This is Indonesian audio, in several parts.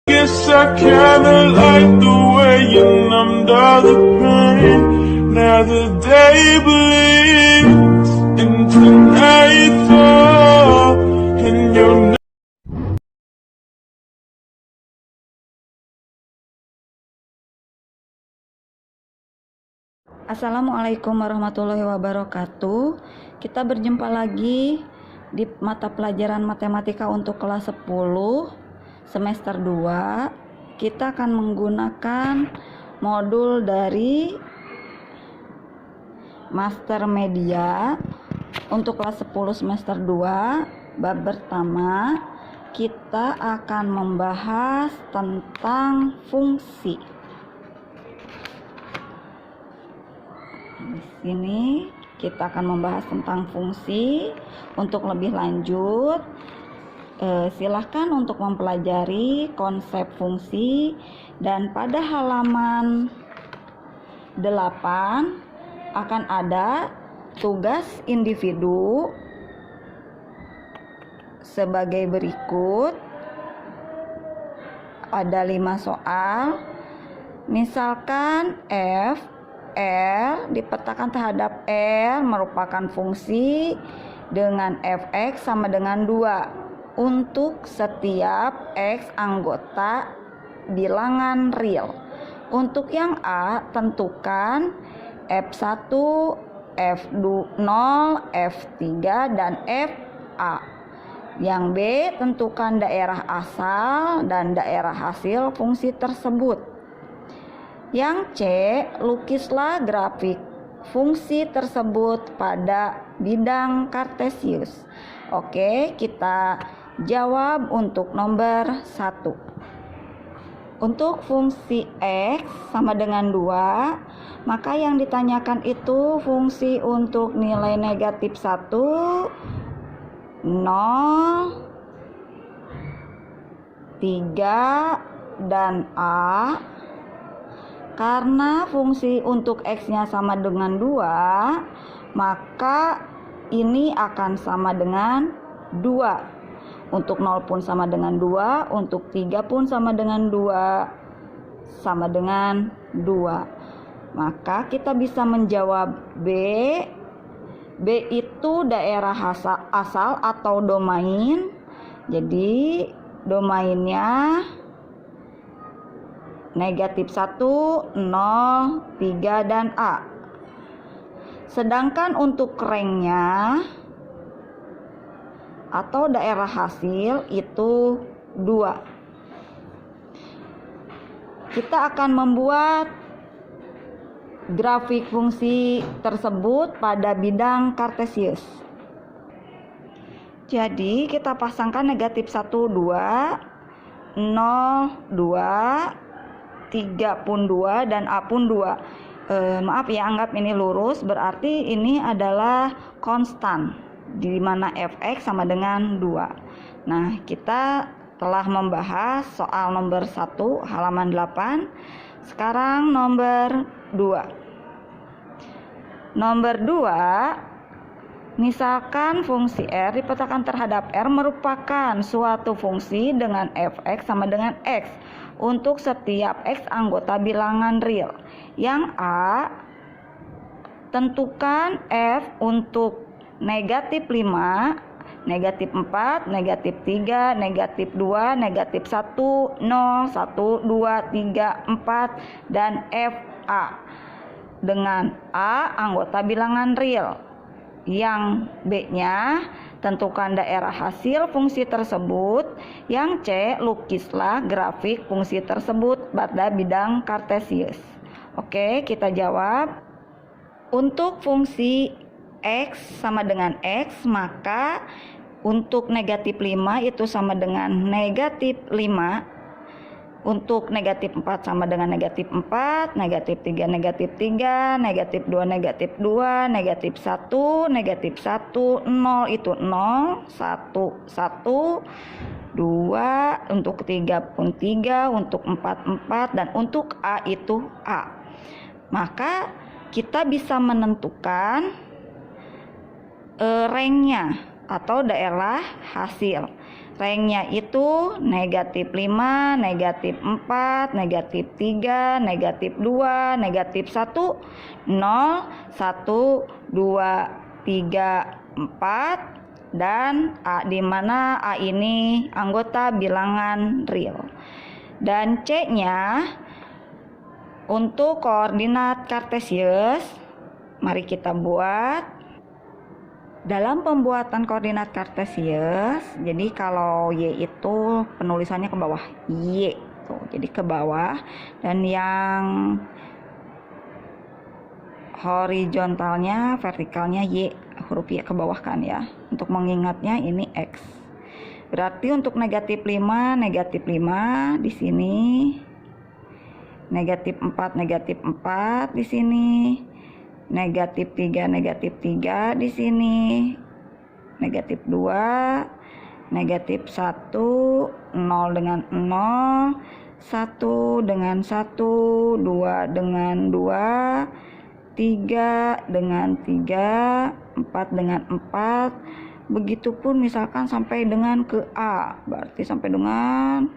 Guess I kinda like the way you numbed all the pain. Now the day bleeds into nightfall, and you're Assalamualaikum warahmatullahi wabarakatuh. Kita berjumpa lagi di mata pelajaran matematika untuk kelas 10 semester 2. Kita akan menggunakan modul dari Master Media untuk kelas 10 semester 2. Bab pertama, kita akan membahas tentang fungsi. Di sini kita akan membahas tentang fungsi. Untuk lebih lanjut, silahkan untuk mempelajari konsep fungsi, dan pada halaman 8 akan ada tugas individu sebagai berikut. Ada 5 soal. Misalkan f R dipetakan terhadap R merupakan fungsi dengan fx sama dengan 2 untuk setiap x anggota bilangan real. Untuk yang A, tentukan F1, F0, F3, dan Fa. Yang B, tentukan daerah asal dan daerah hasil fungsi tersebut. Yang C, lukislah grafik fungsi tersebut pada bidang kartesius. Oke, kita jawab untuk nomor 1. Untuk fungsi X sama dengan 2, maka yang ditanyakan itu fungsi untuk nilai negatif 1, 0, 3, dan A. Karena fungsi untuk X-nya sama dengan 2, maka ini akan sama dengan 2. Untuk 0 pun sama dengan 2, untuk 3 pun sama dengan 2, sama dengan 2. Maka kita bisa menjawab B. B itu daerah asal atau domain. Jadi domainnya negatif 1, 0, 3, dan A. Sedangkan untuk rangnya atau daerah hasil itu 2. Kita akan membuat grafik fungsi tersebut pada bidang kartesius. Jadi kita pasangkan negatif 1, 2, 0, 2, 3 pun 2, dan A pun 2. Maaf ya, anggap ini lurus, berarti ini adalah konstan, di mana fx sama dengan 2. Nah, kita telah membahas soal nomor 1 halaman 8. Sekarang nomor 2. Nomor 2, misalkan fungsi R dipetakan terhadap R merupakan suatu fungsi dengan fx sama dengan x untuk setiap x anggota bilangan real. Yang A, tentukan f untuk negatif 5, negatif 4, negatif 3, negatif 2, negatif 1, 0, 1, 2, 3, 4, dan Fa dengan A anggota bilangan real. Yang B-nya, tentukan daerah hasil fungsi tersebut. Yang C, lukislah grafik fungsi tersebut pada bidang kartesius. Oke, kita jawab. Untuk fungsi X sama dengan X, maka untuk negatif 5 itu sama dengan negatif 5. Untuk negatif 4 sama dengan negatif 4, negatif 3 negatif 3, negatif 2 negatif 2, negatif 1 negatif 1, 0 itu 0, 1 1, 2, untuk 3 pun 3, untuk 4 4, dan untuk A itu A. Maka kita bisa menentukan rangnya atau daerah hasil. Rengnya itu negatif 5, negatif 4, negatif 3, negatif 2, negatif 1, 0, 1, 2, 3, 4, dan A, di mana A ini anggota bilangan real. Dan C-nya untuk koordinat kartesius, mari kita buat. Dalam pembuatan koordinat kartesius, jadi kalau Y itu penulisannya ke bawah, Y tuh, jadi ke bawah, dan yang horizontalnya, vertikalnya Y, huruf Y ke bawah kan ya. Untuk mengingatnya ini X. Berarti untuk negatif 5, negatif 5 di sini. Negatif 4, negatif 4 di sini. Negatif 3, negatif 3 di sini. Negatif 2, negatif 1, 0 dengan 0, 1 dengan 1, 2 dengan 2, 3 dengan 3, 4 dengan 4, begitupun misalkan sampai dengan ke A, berarti sampai dengan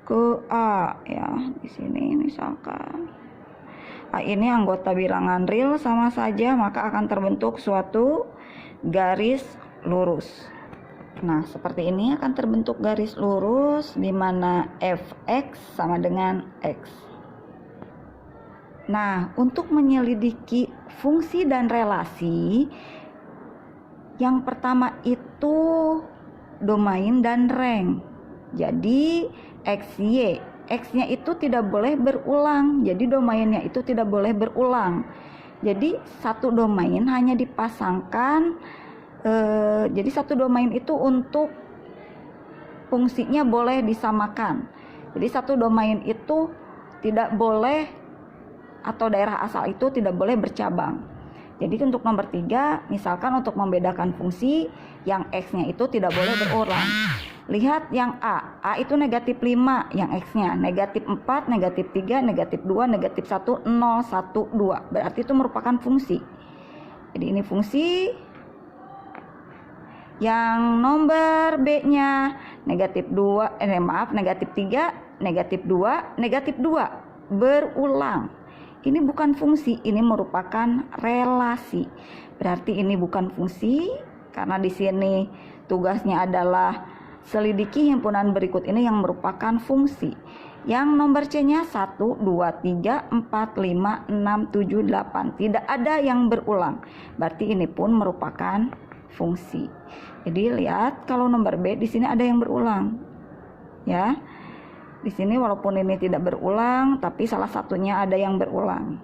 ke A ya. Di sini misalkan A ini anggota bilangan real sama saja, maka akan terbentuk suatu garis lurus. Nah, seperti ini akan terbentuk garis lurus di mana fx sama dengan x. Nah, untuk menyelidiki fungsi dan relasi, yang pertama itu domain dan range. Jadi XY, X-nya itu tidak boleh berulang. Jadi domainnya itu tidak boleh berulang. Jadi satu domain hanya dipasangkan. Jadi satu domain itu untuk fungsinya boleh disamakan. Jadi satu domain itu tidak boleh, atau daerah asal itu tidak boleh bercabang. Jadi untuk nomor 3, misalkan untuk membedakan fungsi, yang X-nya itu tidak boleh berulang. Lihat yang A itu negatif 5, yang X-nya negatif 4, negatif 3, negatif 2, negatif 1, 0, 1, 2. Berarti itu merupakan fungsi. Jadi ini fungsi. Yang nomor B-nya negatif 2, negatif 3, negatif 2, negatif 2 berulang. Ini bukan fungsi, ini merupakan relasi. Berarti ini bukan fungsi karena di sini tugasnya adalah selidiki himpunan berikut ini yang merupakan fungsi. Yang nomor C-nya 1, 2, 3, 4, 5, 6, 7, 8. Tidak ada yang berulang. Berarti ini pun merupakan fungsi. Jadi lihat kalau nomor B di sini ada yang berulang. Ya. Di sini walaupun ini tidak berulang, tapi salah satunya ada yang berulang.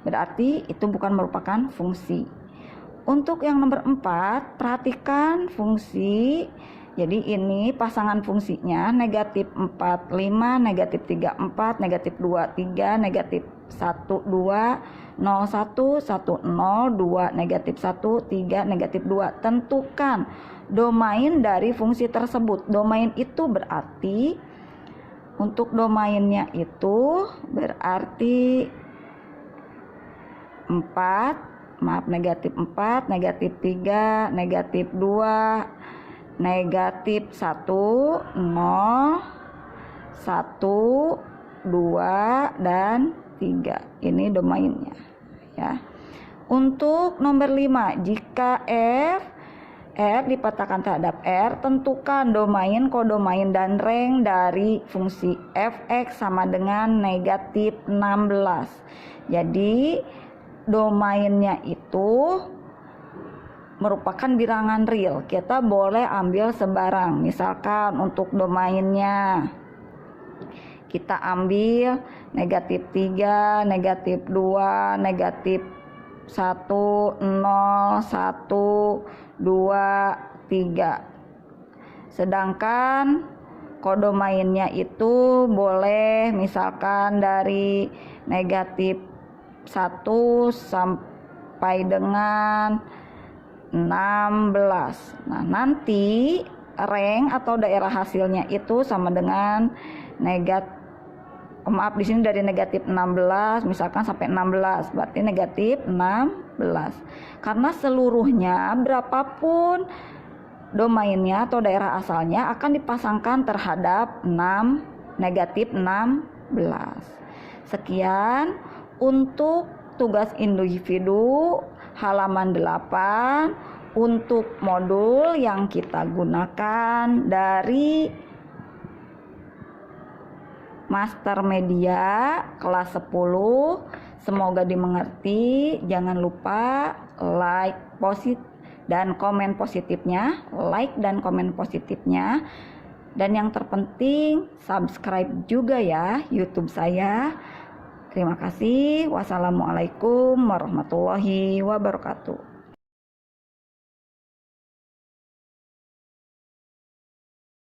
Berarti itu bukan merupakan fungsi. Untuk yang nomor 4, perhatikan fungsi. Jadi ini pasangan fungsinya negatif 4, 5, negatif 3, 4, negatif 2, 3, negatif 1, 2, 0, 1, 1, 0, 2, negatif 1, 3, negatif 2. Tentukan domain dari fungsi tersebut. Domain itu berarti, untuk domainnya itu berarti 4, negatif 4, negatif 3, negatif 2, negatif 1, 0, 1, 2, dan 3. Ini domainnya ya. Untuk nomor 5, jika R dipatahkan terhadap R, tentukan domain, kodomain, dan range dari fungsi fx sama dengan negatif 16. Jadi domainnya itu merupakan bilangan real. Kita boleh ambil sebarang. Misalkan untuk domainnya kita ambil negatif 3, negatif 2, negatif 1, 0, 1, 2, 3. Sedangkan kodomainnya itu boleh misalkan dari negatif 1 sampai dengan 16. Nah, nanti range atau daerah hasilnya itu sama dengan di sini dari negatif 16 misalkan sampai 16, berarti negatif 16. Karena seluruhnya berapapun domainnya atau daerah asalnya akan dipasangkan terhadap negatif 16. Sekian untuk tugas individu halaman 8 untuk modul yang kita gunakan dari Master Media kelas 10. Semoga dimengerti. Jangan lupa like dan komen positifnya, dan yang terpenting subscribe juga ya YouTube saya. Terima kasih. Wassalamualaikum warahmatullahi wabarakatuh.